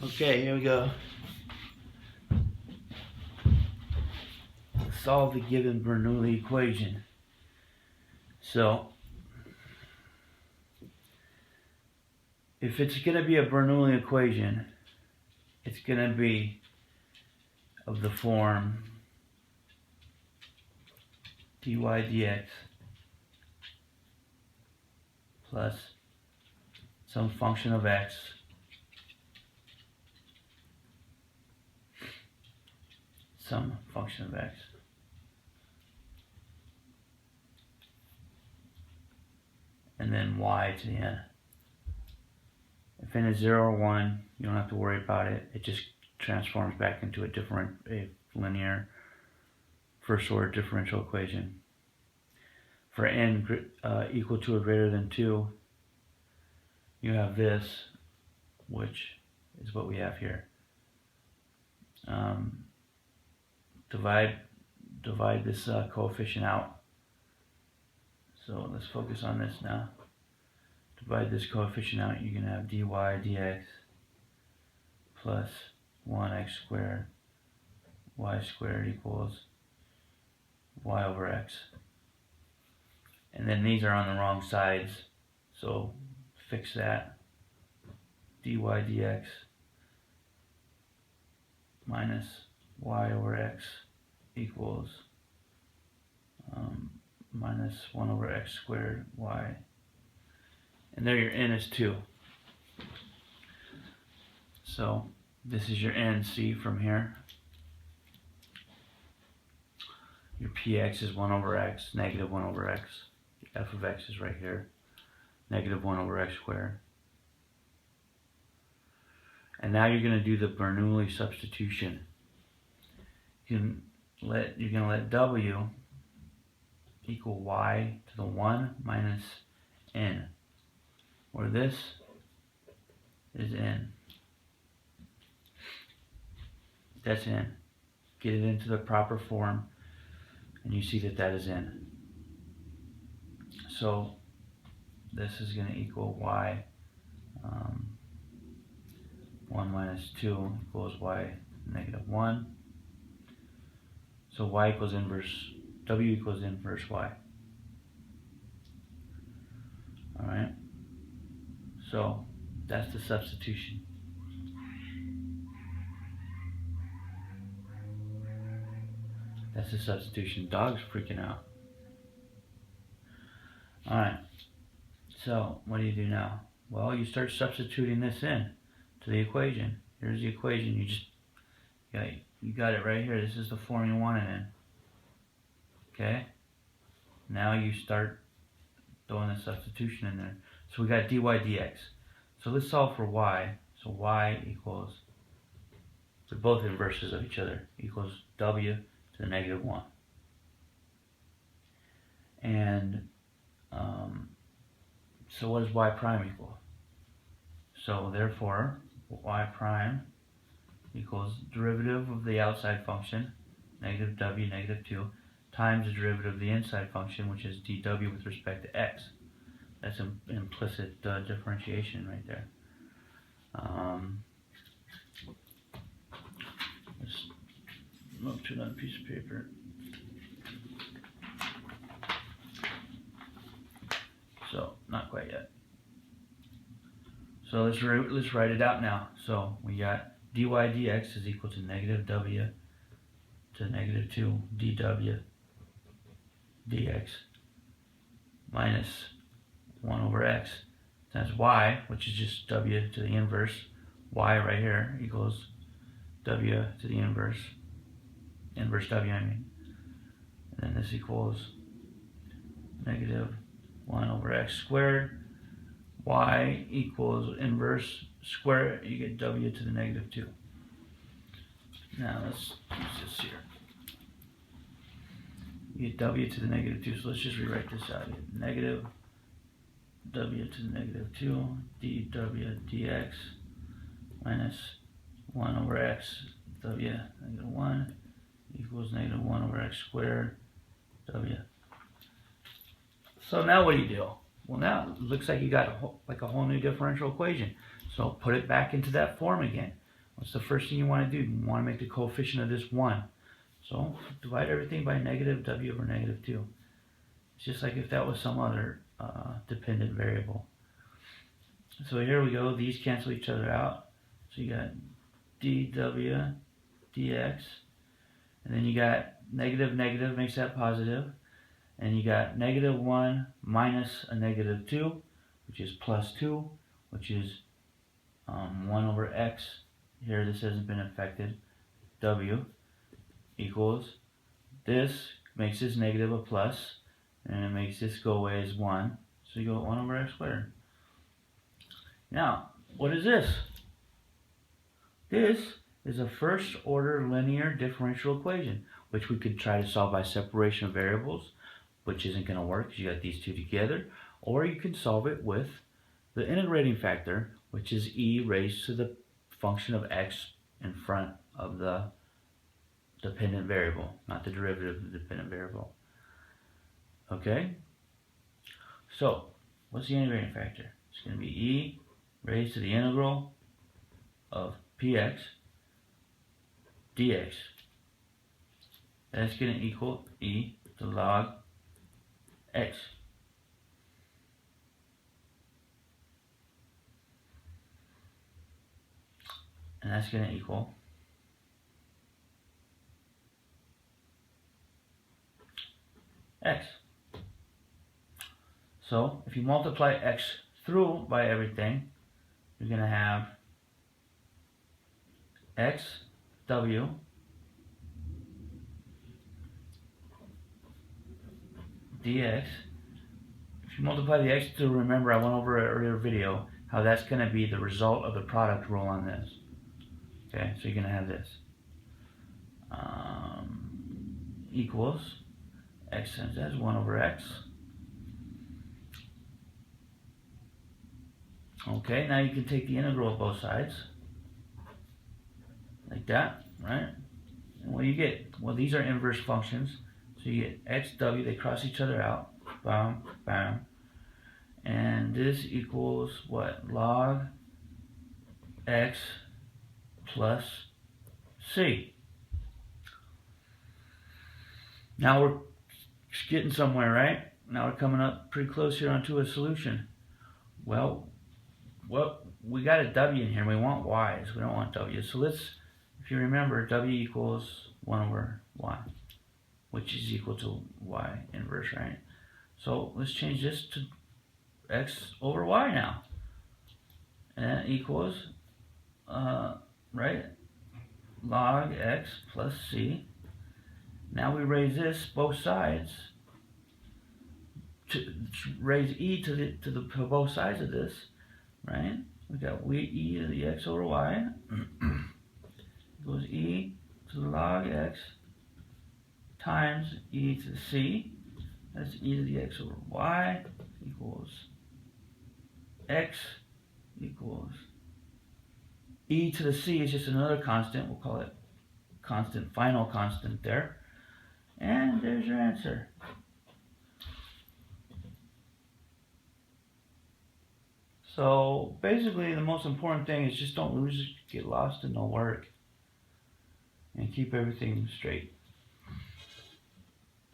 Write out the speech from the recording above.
Okay, here we go. Solve the given Bernoulli equation. So, if it's going to be a Bernoulli equation, it's going to be of the form dy dx plus some function of x and then y to the n. If n is 0 or 1, you don't have to worry about it. It just transforms back into a linear first order differential equation. For n equal to or greater than 2, you have this, which is what we have here. Divide this coefficient out. So let's focus on this now. Divide this coefficient out, you're going to have dy dx plus 1x squared y squared equals y over x. And then these are on the wrong sides, so fix that. Dy dx minus y over x equals minus 1 over x squared y. And there your n is 2. So this is your n, see, from here. Your px is 1 over x, negative 1 over x. F of x is right here, negative 1 over x squared. And now you're going to do the Bernoulli substitution. You're going to let w equal y to the 1 minus n, where this is n. That's n. Get it into the proper form, and you see that that is n. So this is going to equal y 1 minus 2 equals y negative 1. So y equals inverse, w equals inverse y. Alright, so that's the substitution. That's the substitution. Dog's freaking out. Alright, so what do you do now? Well, you start substituting this in to the equation. Here's the equation. You got it right here. This is the form you want it in. Okay? Now you start throwing the substitution in there. So we got dy dx. So let's solve for y. So y equals, they're both inverses of each other, equals w to the negative 1. And so what does y prime equal? So therefore, y prime equals derivative of the outside function, negative w, negative 2, times the derivative of the inside function, which is dw with respect to x. That's an implicit differentiation right there. Let's move to another piece of paper. So, not quite yet. So let's write it out now. So we got dy dx is equal to negative w to negative 2 dw dx minus 1 over x times y, which is just w to the inverse, y right here equals w to the inverse w I mean. And then this equals negative 1 over x squared. Y equals inverse square, you get w to the negative 2. Now let's use this here. You get w to the negative 2, so let's just rewrite this out. You get negative w to the negative 2 dw dx minus 1 over x w negative 1 equals negative 1 over x squared w. So now what do you do? Well, now it looks like you got a whole new differential equation. So put it back into that form again. what's the first thing you want to do? You want to make the coefficient of this 1. So divide everything by negative w over negative 2. It's just like if that was some other dependent variable. So here we go, these cancel each other out. So you got dw dx, and then you got negative negative makes that positive, and you got negative 1 minus a negative 2, which is plus 2, which is 1 over x. Here this hasn't been affected. W equals, this makes this negative a plus, and it makes this go away as 1. So you go 1 over x squared. Now, what is this? This is a first order linear differential equation, which we could try to solve by separation of variables, which isn't going to work because you got these two together, or you can solve it with the integrating factor, which is e raised to the function of x in front of the dependent variable, not the derivative of the dependent variable. Okay? So, what's the integrating factor? It's going to be e raised to the integral of px dx. That's going to equal e to log x. And that's going to equal x. So if you multiply x through by everything, you're going to have xw dx. If you multiply the x through, remember I went over an earlier video how that's going to be the result of the product rule on this. Okay, so you're going to have this equals x times that's 1 over x. Okay, now you can take the integral of both sides like that, right? And what do you get? Well, these are inverse functions, so you get xw, they cross each other out, bam, bam, and this equals what? Log x plus c. Now we're getting somewhere, right? Now we're coming up pretty close here onto a solution. Well, we got a w in here. We want y's. We don't want w. So let's, if you remember, w equals 1 over y, which is equal to y inverse, right? So let's change this to x over y now. And that equals, right, log x plus c. Now we raise this both sides to raise e to both sides of this, right? We got e to the x over y equals e to the log x times e to the c. That's e to the x over y equals x equals e to the c is just another constant. We'll call it constant, final constant there. And there's your answer. So basically the most important thing is just don't lose, get lost in the work, and keep everything straight.